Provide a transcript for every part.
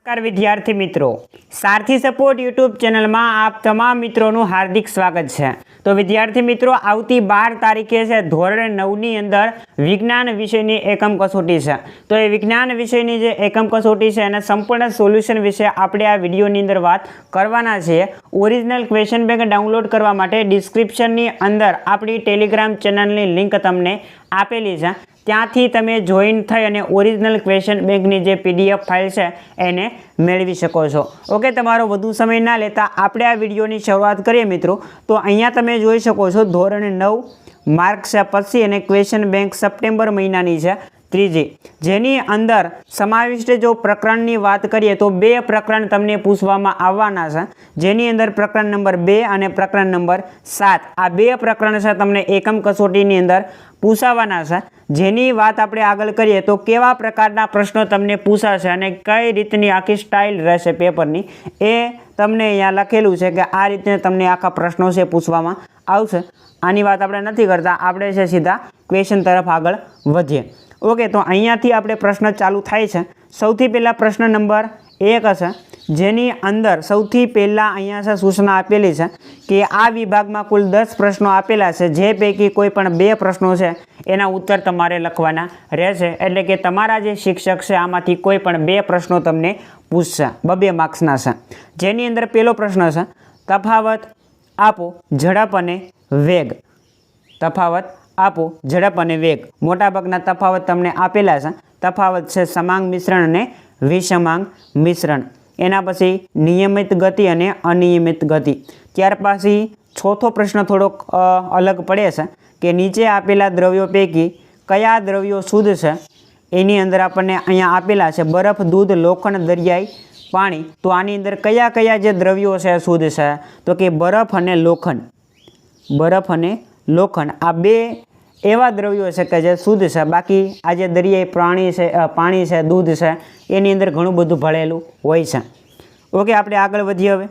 नमस्कार विद्यार्थी मित्रों, सारथी सपोर्ट यूट्यूब चैनल में आप तमाम मित्रों हार्दिक स्वागत है। तो विद्यार्थी मित्रों, आवती 12 तारीखे से धोरण 9 नी अंदर विज्ञान विषय एकम कसोटी है। तो ये विज्ञान विषय जे एकम कसोटी है एना संपूर्ण सोल्यूशन विषय आपणे आ विडियोनी अंदर बात करवाना छे। ओरिजिनल क्वेश्चन बैंक डाउनलॉड करवा माटे डिस्क्रिप्शननी अंदर आपणी टेलिग्राम चेनलनी लिंक तमने आपेली है। ત્યાંથી તમે જોઈન થઈ અને ઓરિજિનલ ક્વેશ્ચન બેંકની જે પીડીએફ ફાઇલ છે એને મેળવી શકો છો। ઓકે, તમારો વધુ સમય ના લેતા આપણે આ વિડીયોની શરૂઆત કરીએ મિત્રો। તો અહીંયા તમે જોઈ શકો છો ધોરણ 9 માર્ક છે 25 અને ક્વેશ્ચન બેંક સપ્ટેમ્બર મહિનાની છે ત્રીજી, જેની અંદર સમાવિષ્ટ જો પ્રકરણની વાત કરીએ તો 2 પ્રકરણ તમને પૂછવામાં આવવાના છે, જેની અંદર પ્રકરણ નંબર 2 અને પ્રકરણ નંબર 7 આ 2 પ્રકરણ છે તમને એકમ કસોટીની અંદર પૂછાવાના છે। જેની વાત આપણે આગળ કરીએ તો કેવા પ્રકારના પ્રશ્નો તમને પૂછાશે અને કઈ રીતની આખી સ્ટાઇલ રહેશે પેપરની એ તમને અહીંયા લખેલું છે કે આ રીતે તમને આખા પ્રશ્નો છે પૂછવામાં આવશે। આની વાત આપણે નથી કરતા, આપણે છે સીધા ક્વેશ્ચન તરફ આગળ વધીએ। ओके, तो अहींयाथी आपणे प्रश्न चालू थाय छे। सौथी पहला प्रश्न नंबर 1 हशे, जेनी अंदर सौथी पहला अहींया छे सूचना आपेली छे कि आ विभागमां कुल 10 प्रश्नों आपेला छे, जे पैकी कोई पण 2 प्रश्नों छे एना उत्तर तमारे लखवाना रहेशे। एटले के तमारा जे शिक्षक छे आमांथी कोई पण 2 प्रश्नों तमने पूछशे, 2 मार्क्सना छे। जेनी अंदर पहलो प्रश्न छे तफावत आपो झड़प अने वेग। तफावत आपो झड़प अने वेग। मोटा भागना तफावत तमने आपेला छे। तफावत छे समांग मिश्रण अने विषमांग मिश्रण। एना पछी नियमित गति अने अनियमित गति। त्यार पछी चौथो प्रश्न थोड़ोक अलग पड़े छे कि नीचे आपेला द्रव्यों पैकी कया द्रव्यों शुद्ध छे। एनी अंदर आपणे अहींया आपेला छे बरफ, दूध, लोखंड, दरियाई पाणी। तो आनी अंदर कया कया जे द्रव्यों छे शुद्ध छे, तो कि बरफ अने लोखंड। बरफ अने लोखंड आ 2 एवा द्रव्यों है कि जे शुद्ध है। बाकी आज दरियाई प्राणी है, पानी है, दूध है, एनी अंदर घणुं बधुं भळेलुं होय छे। ओके, आपणे आगळ वधीए। हवे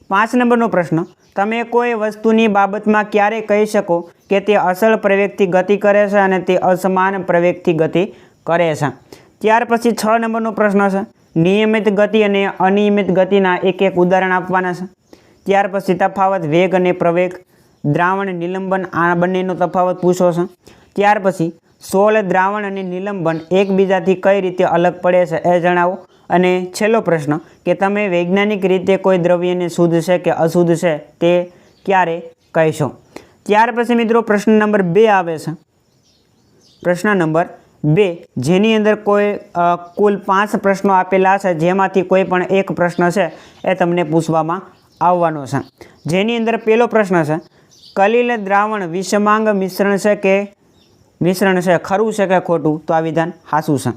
5 नंबरनो प्रश्न, तमे कोई वस्तुनी बाबतमां क्यारे कही शको कि ते असल प्रवेगथी गति करे छे अने ते असमान प्रवेगथी गति करे छे। त्यार पछी 6 नंबरनो प्रश्न छे नियमित गति अने अनियमित गतिना एक उदाहरण आपवाना छे। त्यार पछी तफावत वेग अने प्रवेग, द्रावण, निलंबन आ बंनेनो तफावत पूछो छे। त्यार पछी सोल, द्रावण अने निलंबन एकबीजाथी कई रीते अलग पड़े छे ए जणावो। अने छेल्लो प्रश्न कि तमे वैज्ञानिक रीते कोई द्रव्यने शुद्ध छे कि अशुद्ध छे ते क्यारे कहीशो। त्यार पछी मित्रों प्रश्न नंबर 2 आवे छे। प्रश्न नंबर 2 जेनी अंदर कोई कुल 5 प्रश्नों आपेला छे, जेमांथी कोई पण एक प्रश्न छे ए तमने पूछवामां आववानो छे। जेनी अंदर पहलो प्रश्न है कलिल द्रावण विषमांग मिश्रण है कि मिश्रण है, खरू है कि खोटू। तो आ विधान हासू है।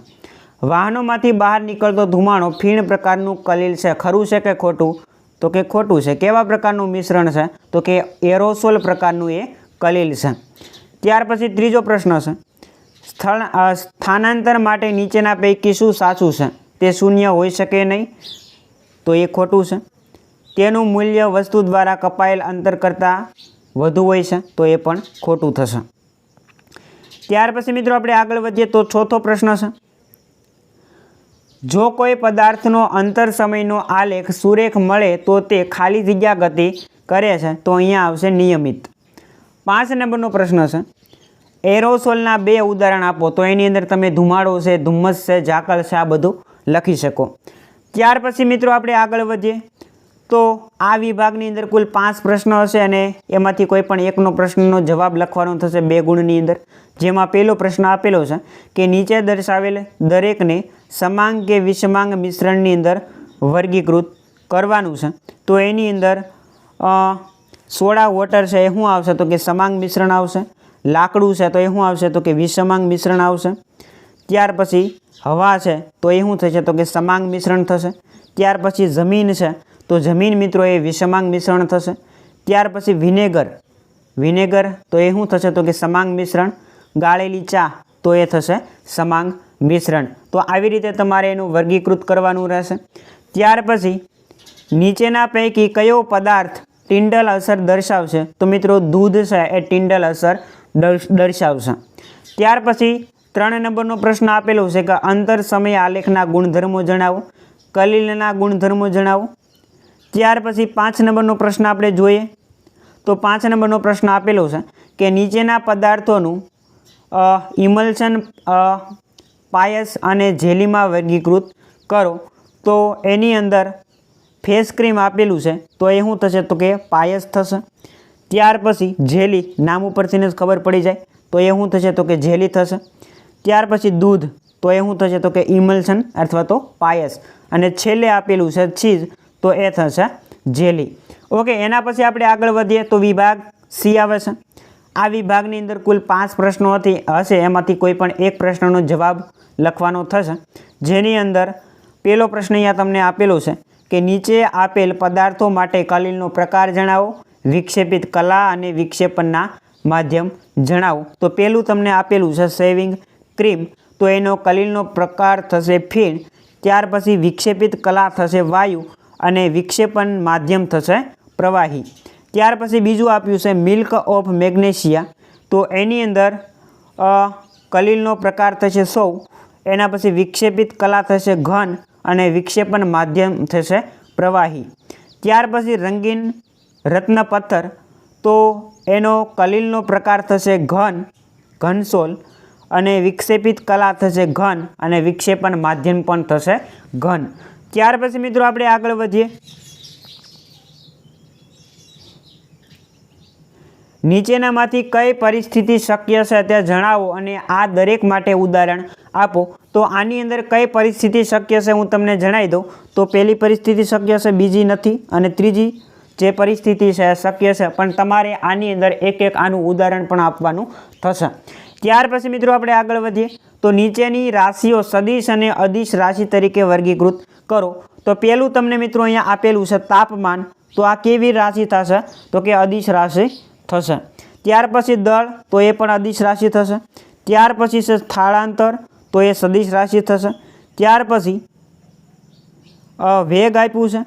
वाहनों में बहार निकलतो धुमाड़ो फीण प्रकारनु कलिल है, खरू है कि खोटू। तो कि खोटू है। केवा प्रकारनु मिश्रण है, तो कि एरोसोल प्रकारनु ए कलिल है। त्यार पछी त्रीजो प्रश्न है स्थानांतर माटे नीचेना पैकी शुं साचुं छे, ते शून्य होई शके नहीं। तो ये खोटू है। तेनु मूल्य वस्तु द्वारा कपाયેલ अंतर करता વધુ હોય છે, तो ये पण खोटू थशे। त्यार पछी मित्रों आपणे आगळ वधीए तो चौथो प्रश्न है जो कोई पदार्थनो अंतर समयनो आलेख सुरेख मळे तो ते खाली जग्या गति करे छे, तो अहींया आवशे नियमित। 5 नंबरनो प्रश्न है एरोसोलना 2 उदाहरण आपो। तो एनी अंदर तमे धुमाड़ो छे, धुम्मस छे, झाकळ छे, आ बधुं लखी शको। त्यार पछी मित्रों आपणे आगळ वधीए तो आ विभागनी अंदर कुल 5 प्रश्न हशे अने एमांथी कोई पण एकनो प्रश्ननो जवाब लखवानो थशे 2 गुणनी अंदर। जेमां पहेलो प्रश्न आपेलो छे कि नीचे दर्शावेल दरेकने समांग के विषमांग मिश्रणनी अंदर वर्गीकृत करवानुं छे। तो एनी अंदर सोडा वोटर छे ए शुं आवशे, तो कि समांग मिश्रण आवशे। लाकड़ू छे तो ए शुं आवशे, तो कि विषमांग मिश्रण आवशे। त्यार पछी हवा छे तो ए शुं थशे, तो कि समांग मिश्रण थशे। त्यार पछी जमीन छे तो जमीन मित्रों ए विषमांग मिश्रण थशे। त्यार पछी विनेगर, विनेगर तो ए शुं थशे, तो कि समांग मिश्रण। गाळेली चा तो ए थशे समांग मिश्रण। तो आवी रीते तमारे एनुं वर्गीकृत करवानुं रहेशे। त्यार पछी नीचेना पैकी कयो पदार्थ टिंडल असर दर्शावशे, तो मित्रों दूध छे ए टिंडल असर दर्शावशे। त्यार पछी 3 નંબરનો પ્રશ્ન આપેલો છે કે અંતર સમય આલેખના ગુણધર્મો જણાવો, કલીલના ગુણધર્મો જણાવો. ત્યાર પછી 5 નંબરનો પ્રશ્ન આપણે જોઈએ તો 5 નંબરનો પ્રશ્ન આપેલો છે કે નીચેના પદાર્થોનું ઇમલ્શન પાયસ અને જેલીમાં વર્ગીકૃત કરો. તો એની અંદર ફેસ ક્રીમ આપેલું છે તો એ શું થશે તો કે પાયસ થશે. ત્યાર પછી જેલી, નામ ઉપરથી જ ખબર પડી જાય તો એ શું થશે તો કે જેલી થશે. ત્યાર પછી દૂધ તો એ શું થશે તો કે ઇમલ્શન અથવા તો પાયસ. અને છેલ્લે આપેલું છે ચીઝ તો એ થશે જેલી. ઓકે, એના પછી આપણે આગળ વધીએ તો વિભાગ સી આવે છે. આ વિભાગની અંદર કુલ 5 પ્રશ્નો હશે, એમાંથી કોઈ પણ એક પ્રશ્નનો જવાબ લખવાનો થશે. જેની અંદર પહેલો પ્રશ્ન અહીંયા તમને આપેલો છે કે નીચે આપેલ પદાર્થો માટે કલીલનો પ્રકાર જણાવો, વિક્ષેપિત કલા અને વિક્ષેપણના માધ્યમ જણાવો. તો પહેલું તમને આપેલું છે શેવિંગ ક્રીમ તો એનો કલીલનો પ્રકાર થશે ફીણ. ત્યાર પછી વિક્ષેપિત કલા થશે વાયુ અને વિક્ષેપણ માધ્યમ થશે પ્રવાહી. ત્યાર પછી બીજું આપ્યું છે મિલ્ક ઓફ મેગ્નેશિયા તો એની અંદર કલીલનો પ્રકાર થશે સૌ. એના પછી વિક્ષેપિત કલા થશે ઘન અને વિક્ષેપણ માધ્યમ થશે પ્રવાહી. ત્યાર પછી રંગીન રત્ન પથ્થર તો એનો કલીલનો પ્રકાર થશે ઘનસોલ અને વિક્ષેપિત કલા થશે ઘન અને વિક્ષેપણ માધ્યમ પણ થશે ઘન. ત્યાર પછી મિત્રો આપણે આગળ વધીએ. નીચેનામાંથી કઈ પરિસ્થિતિ શક્ય છે તે જણાવો અને આ દરેક માટે ઉદાહરણ આપો. તો આની અંદર કઈ પરિસ્થિતિ શક્ય છે હું તમને જણાવી દઉં. તો પહેલી પરિસ્થિતિ શક્ય છે, બીજી નથી, અને ત્રીજી જે પરિસ્થિતિ છે શક્ય છે, પણ તમારે આની અંદર એક આનું ઉદાહરણ પણ આપવાનું થશે. ત્યાર પછી મિત્રો આપણે આગળ વધીએ તો નીચેની રાશિઓ સદિશ અને અદિશ રાશિ તરીકે વર્ગીકૃત કરો. તો પહેલું તમને મિત્રો અહીંયા આપેલું છે તાપમાન તો આ કેવી રાશિ થશે તો કે અદિશ રાશિ થશે. ત્યાર પછી દળ તો એ પણ અદિશ રાશિ થશે. ત્યાર પછી છે સ્થળાંતર તો એ સદિશ રાશિ થશે. ત્યાર પછી વેગ આપ્યું છે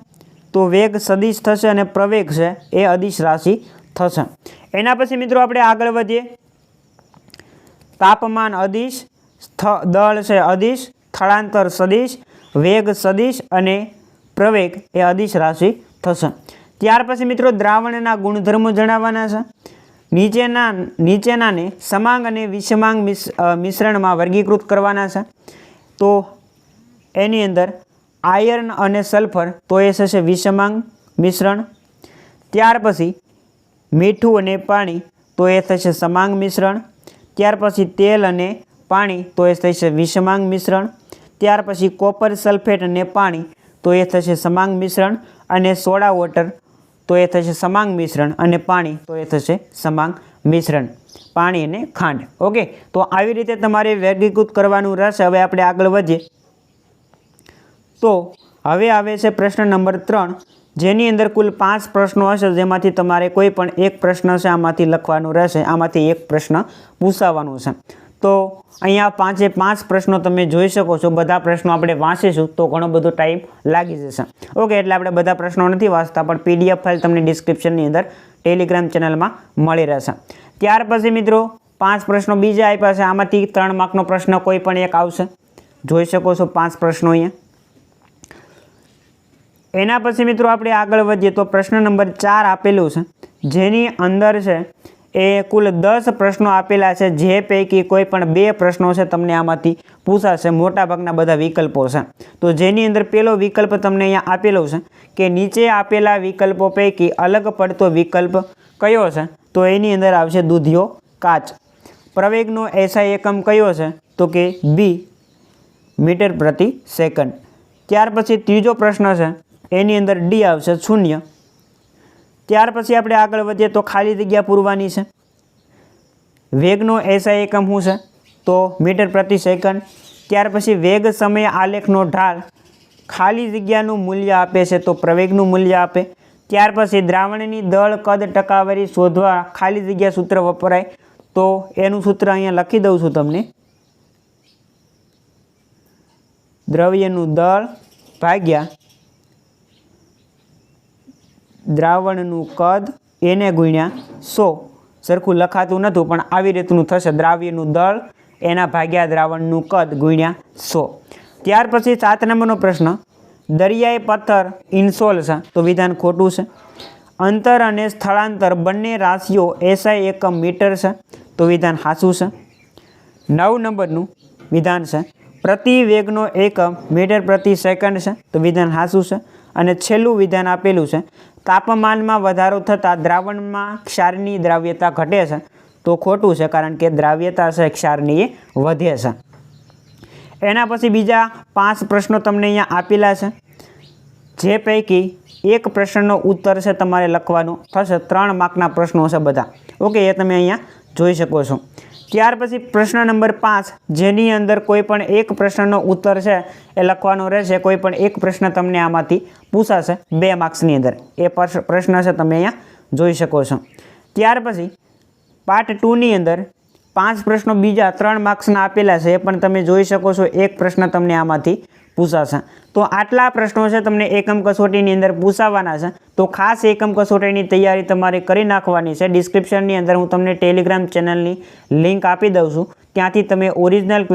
તો વેગ સદિશ થશે અને પ્રવેગ છે એ અદિશ રાશિ થશે. એના પછી મિત્રો આપણે આગળ વધીએ. તાપમાન અદિશ, દળ છે અદિશ, સ્થળાંતર સદિશ, વેગ સદિશ અને પ્રવેગ એ અદિશ રાશિ થશે. ત્યાર પછી મિત્રો દ્રાવણના ગુણધર્મો જણાવવાના છે. નીચેનાને સમાંગ અને વિષમાંગ મિશ્રણમાં વર્ગીકૃત કરવાના છે. તો એની અંદર આયર્ન અને સલ્ફર તો એ થશે વિષમાંગ મિશ્રણ. ત્યાર પછી મીઠું અને પાણી તો એ થશે સમાંગ મિશ્રણ. ત્યાર પછી તેલ અને પાણી તો એ થશે વિષમાંગ મિશ્રણ. ત્યાર પછી કોપર સલ્ફેટ અને પાણી તો એ થશે સમાંગ મિશ્રણ. અને સોડા વોટર તો એ થશે સમાંગ મિશ્રણ અને પાણી તો એ થશે સમાંગ મિશ્રણ, પાણી અને ખાંડ. ઓકે, તો આવી રીતે તમારે વર્ગીકૃત કરવાનું રહેશે. હવે આપણે આગળ વધીએ તો હવે આવે છે પ્રશ્ન નંબર 3 જેની અંદર કુલ 5 પ્રશ્નો હશે જેમાંથી તમારે કોઈ પણ એક પ્રશ્ન છે આમાંથી લખવાનો રહેશે. આમાંથી એક પ્રશ્ન પૂછાવાનો છે. તો અહીંયા 5 પ્રશ્નો તમે જોઈ શકો છો. બધા પ્રશ્નો આપણે વાંચીશું તો ઘણો બધો ટાઈમ લાગી જશે. ઓકે, એટલે આપણે બધા પ્રશ્નો નથી વાંચતા, પણ PDF ફાઇલ તમને ડિસ્ક્રિપ્શનની અંદર ટેલિગ્રામ ચેનલમાં મળી રહેશે. ત્યાર પછી મિત્રો 5 પ્રશ્નો બીજા આપ્યા છે. આમાંથી 3 માર્કનો પ્રશ્ન કોઈ પણ એક આવશે. જોઈ શકો છો 5 પ્રશ્નો અહીંયા. એના પછી મિત્રો આપણે આગળ વધીએ તો પ્રશ્ન નંબર 4 આપેલું છે જેની અંદર છે એ કુલ 10 પ્રશ્નો આપેલા છે. જે પૈકી કોઈ પણ 2 પ્રશ્નો છે તમને આમાંથી પૂછાશે. મોટાભાગના બધા વિકલ્પો છે. તો જેની અંદર પહેલો વિકલ્પ તમને અહીંયા આપેલો છે કે નીચે આપેલા વિકલ્પો પૈકી અલગ પડતો વિકલ્પ કયો છે. તો એની અંદર આવશે દૂધિયો કાચ. પ્રવેગનો એસઆઈ એકમ કયો છે તો કે બી મીટર પ્રતિ સેકન્ડ. ત્યાર પછી ત્રીજો પ્રશ્ન છે એની અંદર ડી આવશે 0. ત્યાર પછી આપણે આગળ વધીએ તો ખાલી જગ્યા પૂરવાની છે. વેગનો એસઆઈ એકમ શું છે તો મીટર પ્રતિ સેકન્ડ. ત્યાર પછી વેગ સમય આલેખનો ઢાળ ખાલી જગ્યાનું મૂલ્ય આપે છે તો પ્રવેગનું મૂલ્ય આપે. ત્યાર પછી દ્રાવણની દળ કદ ટકાવારી શોધવા ખાલી જગ્યા સૂત્ર વપરાય. તો એનું સૂત્ર અહીંયા લખી દઉં છું તમને. દ્રવ્યનું દળ ભાગ્યા દ્રાવણનું કદ એને ગુણ્યા 100. સરખું લખાતું નહોતું પણ આવી રીતનું થશે. દ્રાવ્યનું દળ એના ભાગ્યા દ્રાવણનું કદ ગુણ્યા 100। ત્યાર પછી 7 નંબરનો પ્રશ્ન, દરિયાઈ પથ્થર ઇન્સોલ છે તો વિધાન ખોટું છે। અંતર અને સ્થળાંતર બંને રાશિઓ SI એકમ મીટર છે તો વિધાન સાચું છે। 9 નંબરનું વિધાન છે, પ્રતિ વેગનો એકમ મીટર પ્રતિ સેકન્ડ છે તો વિધાન સાચું છે। અને છેલ્લું વિધાન આપેલું છે, તાપમાનમાં વધારો થતાં દ્રાવણમાં ક્ષારની દ્રાવ્યતા ઘટે છે તો ખોટું છે, કારણ કે દ્રાવ્યતા છે ક્ષારની એ વધે છે। એના પછી બીજા 5 પ્રશ્નો તમને અહીંયા આપેલા છે, જે પૈકી એક પ્રશ્નનો ઉત્તર છે તમારે લખવાનો થશે। 3 માર્કના પ્રશ્નો છે બધા, ઓકે, એ તમે અહીંયા જોઈ શકો છો। ત્યાર પછી પ્રશ્ન નંબર 5, જેની અંદર કોઈ પણ એક પ્રશ્નનો ઉત્તર છે એ લખવાનો રહેશે। કોઈ પણ એક પ્રશ્ન તમને આમાંથી પૂછાશે 2 માર્ક્સની અંદર, એ પ્રશ્ન છે તમે અહીંયા જોઈ શકો છો। ત્યાર પછી પાર્ટ 2ની અંદર 5 પ્રશ્નો બીજા 3 માર્ક્સના આપેલા છે, એ પણ તમે જોઈ શકો છો। એક પ્રશ્ન તમને આમાંથી પૂછાશે। તો આટલા પ્રશ્નો છે તમને એકમ કસોટીની અંદર પૂછાવાના છે, તો ખાસ એકમ કસોટીની તૈયારી તમારે કરી નાખવાની છે। ડિસ્ક્રિપ્શનની અંદર હું તમને ટેલિગ્રામ ચેનલની લિંક આપી દઉં છું, ત્યાંથી તમે ઓરિજિનલ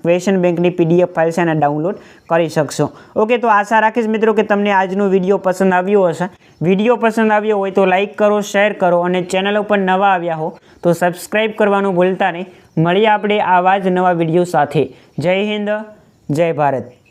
ક્વેશ્ચન બેંકની PDF ફાઇલ છે એને ડાઉનલોડ કરી શકશો। ઓકે, તો આશા રાખીશ મિત્રો કે તમને આજનો વિડીયો પસંદ આવ્યો હશે। વિડીયો પસંદ આવ્યો હોય તો લાઇક કરો, શેર કરો, અને ચેનલ ઉપર નવા આવ્યા હો તો સબસ્ક્રાઈબ કરવાનું ભૂલતા નહીં। મળીએ આપણે આવા જ નવા વિડીયો સાથે। જય હિન્દ, જય ભારત।